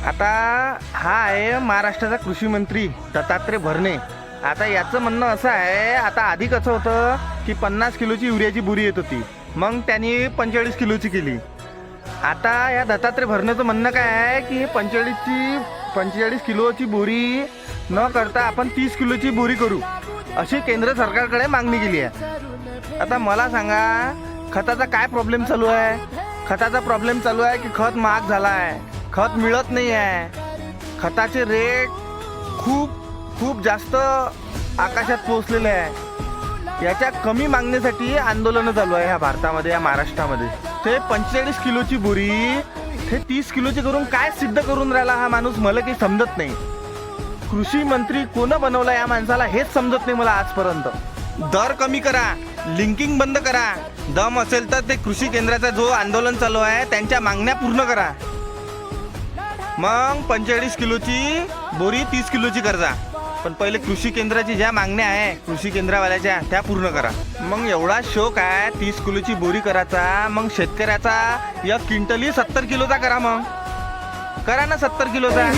आता हा आहे महाराष्ट्राचा कृषी मंत्री दत्तात्रय भरणे. आता याचं म्हणणं असं आहे, आता आधी कसं होतं की 50 किलोची युरियाची बोरी येत होती, मग त्यांनी 45 किलोची केली. आता या दत्तात्रय भरणेचं म्हणणं काय आहे की 45 किलोची बोरी न करता आपण 30 किलोची बोरी करू, अशी केंद्र सरकारकडे मागणी केली आहे. आता मला सांगा, खताचा काय प्रॉब्लेम चालू आहे? खताचा प्रॉब्लेम चालू आहे की खत महाग झाला आहे, खत मिळत नाही आहे, खताचे रेट खूप जास्त आकाशात पोहोचलेले आहे. याच्या कमी मागणीसाठी आंदोलनं चालू आहे ह्या भारतामध्ये, या महाराष्ट्रामध्ये. ते 45 किलोची बोरी ते 30 किलोची करून काय सिद्ध करून राहिला हा माणूस, मला काही समजत नाही. कृषी मंत्री कोण बनवला या माणसाला हेच समजत नाही मला आजपर्यंत. दर कमी करा, लिंकिंग बंद करा, दम असेल तर ते कृषी केंद्राचा जो आंदोलन चालू आहे त्यांच्या मागण्या पूर्ण करा. मग 45 किलोची बोरी 30 किलोची करजा, पण पहिले कृषी केंद्राची ज्या मागण्या आहे कृषी केंद्रावाल्याच्या त्या पूर्ण करा. मग एवढा शौक आहे 30 किलोची बोरी करायचा, मग शेतकऱ्याचा 1 क्विंटलही 70 किलोचा करा. मग करा ना 70 किलोचा.